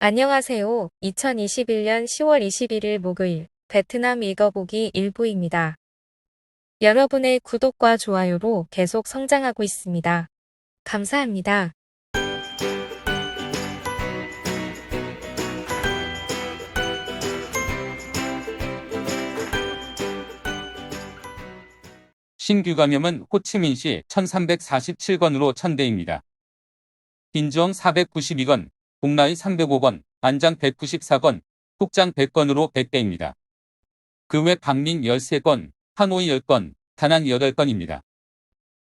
안녕하세요. 2021년 10월 21일 목요일 베트남 읽어보기 일부입니다. 여러분의 구독과 좋아요로 계속 성장하고 있습니다. 감사합니다. 신규 감염은 호치민시 1347건으로 천대입니다. 빈주엉 492건, 봉라이 305건, 안장 194건, 톡장 100건으로 100대입니다. 그 외 방민 13건, 하노이 10건, 다낭 8건입니다.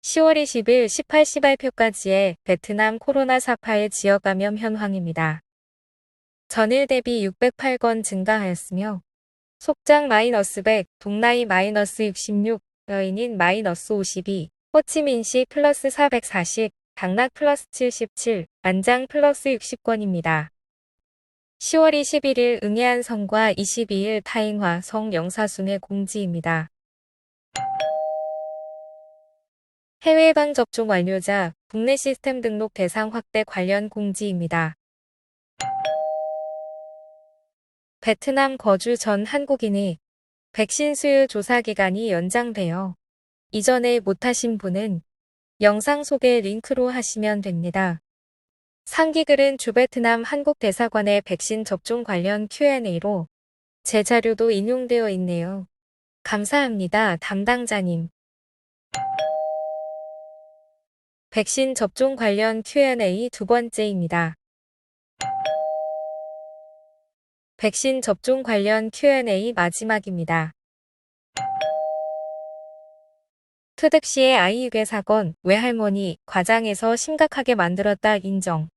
10월 20일 18시 발표까지의 베트남 코로나 사파의 지역 감염 현황입니다. 전일 대비 608건 증가하였으며 속장 -100, 동라이 -66, 여인인 -52, 호치민시 플러스 440, 당락 플러스 77, 안장 플러스 60건입니다. 10월 21일 응해안성과 22일 타잉화 성 영사순의 공지입니다. 해외 예방 접종 완료자 국내 시스템 등록 대상 확대 관련 공지입니다. 베트남 거주 전 한국인이 백신 수요 조사 기간이 연장되어 이전에 못하신 분은 영상 소개 링크로 하시면 됩니다. 상기 글은 주베트남 한국대사관의 백신 접종 관련 Q&A로 제 자료도 인용되어 있네요. 감사합니다, 담당자님. 백신 접종 관련 Q&A 두 번째입니다. 백신 접종 관련 Q&A 마지막입니다. 투득시의 아이 유괴 사건, 외할머니, 과장해서 심각하게 만들었다 인정.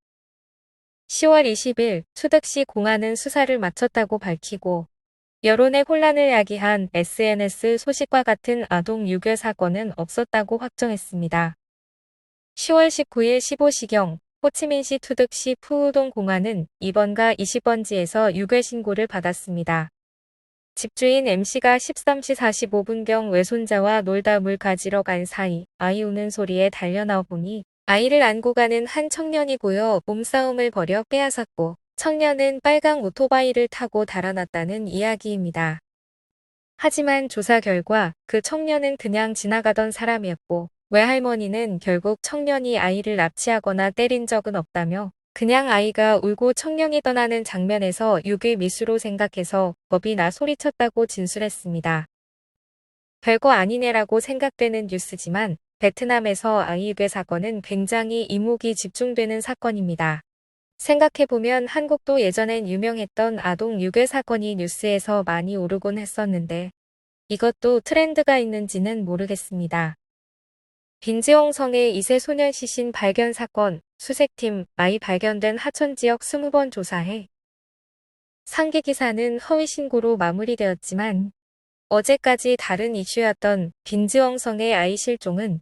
10월 20일 투득시 공안은 수사를 마쳤다고 밝히고 여론의 혼란을 야기한 SNS 소식과 같은 아동 유괴 사건은 없었다고 확정했습니다. 10월 19일 15시경 호치민시 투득시 푸우동 공안은 2번가 20번지에서 유괴 신고를 받았습니다. 집주인 M씨가 13시 45분경 외손자와 놀다 물 가지러 간 사이 아이 우는 소리에 달려나와 보니 아이를 안고 가는 한 청년이 보여 몸싸움을 벌여 빼앗았고 청년은 빨강 오토바이를 타고 달아났다는 이야기입니다. 하지만 조사 결과 그 청년은 그냥 지나가던 사람이었고 외할머니는 결국 청년이 아이를 납치하거나 때린 적은 없다며 그냥 아이가 울고 청년이 떠나는 장면에서 유괴 미수로 생각해서 겁이 나 소리쳤다고 진술했습니다. 별거 아니네라고 생각되는 뉴스지만 베트남에서 아이 유괴 사건은 굉장히 이목이 집중되는 사건입니다. 생각해보면 한국도 예전엔 유명했던 아동 유괴 사건이 뉴스에서 많이 오르곤 했었는데 이것도 트렌드가 있는지는 모르겠습니다. 빈지엉 성의 2세 소년 시신 발견 사건, 수색팀, 아이 발견된 하천 지역 20번 조사해. 상기 기사는 허위 신고로 마무리되었지만 어제까지 다른 이슈였던 빈지엉 성의 아이 실종은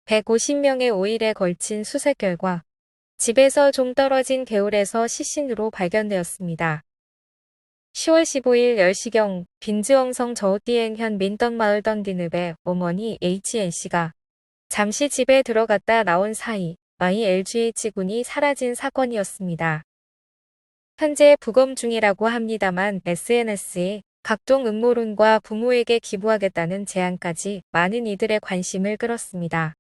150명의 5일에 걸친 수색 결과 집에서 좀 떨어진 개울에서 시신으로 발견되었습니다. 10월 15일 10시경 빈지엉성 저우띠행현 민떡마을 던디늪의 어머니 HN씨가 잠시 집에 들어갔다 나온 사이 아이 LGH군이 사라진 사건이었습니다. 현재 부검 중이라고 합니다만 SNS에 각종 음모론과 부모에게 기부하겠다는 제안까지 많은 이들의 관심을 끌었습니다.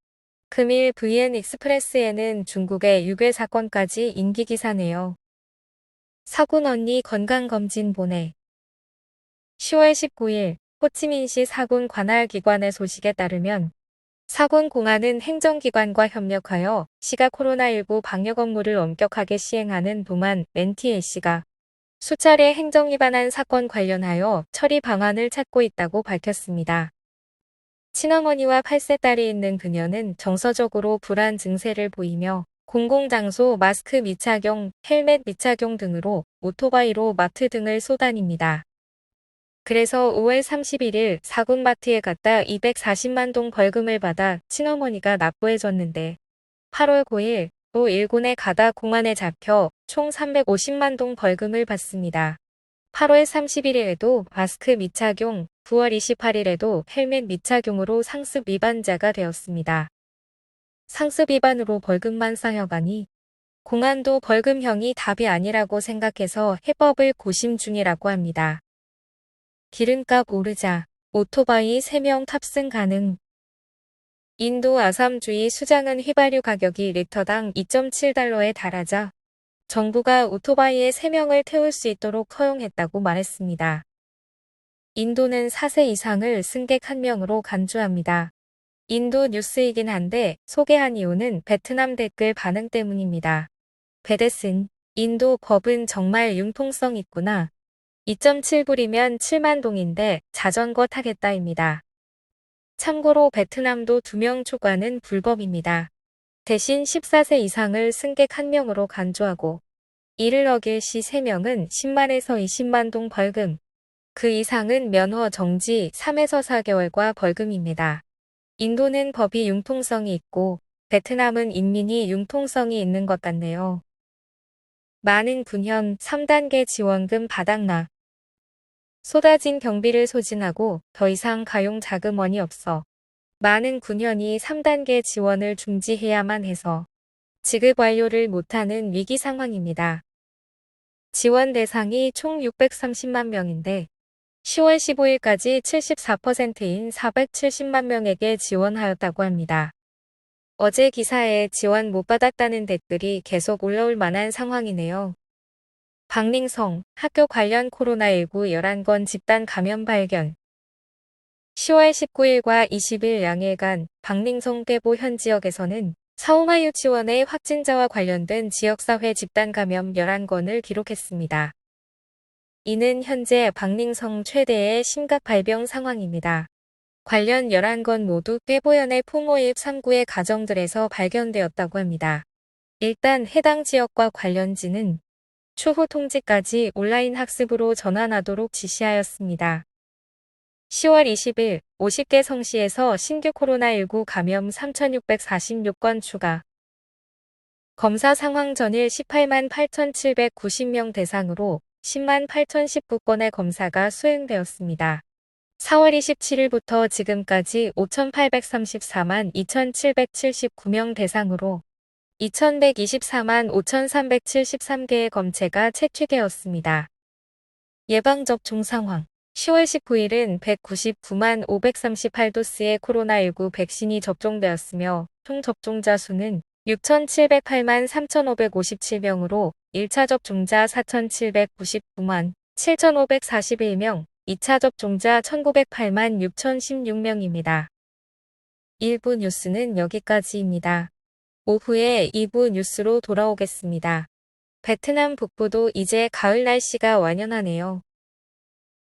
금일 VN 익스프레스에는 중국의 유괴 사건까지 인기기사네요. 사군 언니 건강검진 보내. 10월 19일 호치민시 사군 관할 기관의 소식에 따르면 사군 공안은 행정기관과 협력하여 시가 코로나19 방역 업무를 엄격하게 시행하는 도만 NTLC가 수차례 행정 위반한 사건 관련하여 처리 방안을 찾고 있다고 밝혔습니다. 친어머니와 8세 딸이 있는 그녀는 정서적으로 불안 증세를 보이며 공공장소 마스크 미착용, 헬멧 미착용 등으로 오토바이로 마트 등을 쏘다닙니다. 그래서 5월 31일 사군마트에 갔다 240만 동 벌금을 받아 친어머니가 납부해줬는데 8월 9일 또 일본에 가다 공안에 잡혀 총 350만 동 벌금을 받습니다. 8월 31일에도 마스크 미착용, 9월 28일에도 헬멧 미착용으로 상습 위반자가 되었습니다. 상습 위반으로 벌금만 쌓여가니 공안도 벌금형이 답이 아니라고 생각해서 해법을 고심 중이라고 합니다. 기름값 오르자 오토바이 3명 탑승 가능. 인도 아삼주의 수장은 휘발유 가격이 리터당 2.7달러에 달하자 정부가 오토바이에 3명을 태울 수 있도록 허용했다고 말했습니다. 인도는 4세 이상을 승객 1명으로 간주합니다. 인도 뉴스이긴 한데 소개한 이유는 베트남 댓글 반응 때문입니다. 베데슨, 인도 법은 정말 융통성 있구나. 2.7불이면 7만 동인데 자전거 타겠다입니다. 참고로 베트남도 2명 초과는 불법입니다. 대신 14세 이상을 승객 1명으로 간주하고 이를 어길 시 3명은 10만에서 20만 동 벌금, 그 이상은 면허 정지 3에서 4개월과 벌금입니다. 인도는 법이 융통성이 있고 베트남은 인민이 융통성이 있는 것 같네요. 많은 군현 3단계 지원금 바닥나. 쏟아진 경비를 소진하고 더 이상 가용 자금원이 없어 많은 군현이 3단계 지원을 중지해야만 해서 지급 완료를 못하는 위기 상황입니다. 지원 대상이 총 630만 명인데 10월 15일까지 74%인 470만 명에게 지원하였다고 합니다. 어제 기사에 지원 못 받았다는 댓글이 계속 올라올 만한 상황이네요. 박링성, 학교 관련 코로나19 11건 집단 감염 발견. 10월 19일과 20일 양일간 박링성 꾀보 현 지역에서는 사후마 유치원의 확진자와 관련된 지역사회 집단 감염 11건을 기록했습니다. 이는 현재 박링성 최대의 심각 발병 상황입니다. 관련 11건 모두 꾀보현의 풍호읍 3구의 가정들에서 발견되었다고 합니다. 일단 해당 지역과 관련지는 추후 통지까지 온라인 학습으로 전환하도록 지시하였습니다. 10월 20일 50개 성시에서 신규 코로나19 감염 3,646건 추가. 검사 상황 전일 18만 8,790명 대상으로 10만 8,019건의 검사가 수행되었습니다. 4월 27일부터 지금까지 5,834만 2,779명 대상으로 2,124만 5,373개의 검체가 채취되었습니다. 예방접종 상황 10월 19일은 199만 538도스의 코로나19 백신이 접종되었으며 총 접종자 수는 6,708만 3,557명으로 1차 접종자 4,799만 7,541명, 2차 접종자 1,908만 6,016명입니다. 1부 뉴스는 여기까지입니다. 오후에 2부 뉴스로 돌아오겠습니다. 베트남 북부도 이제 가을 날씨가 완연하네요.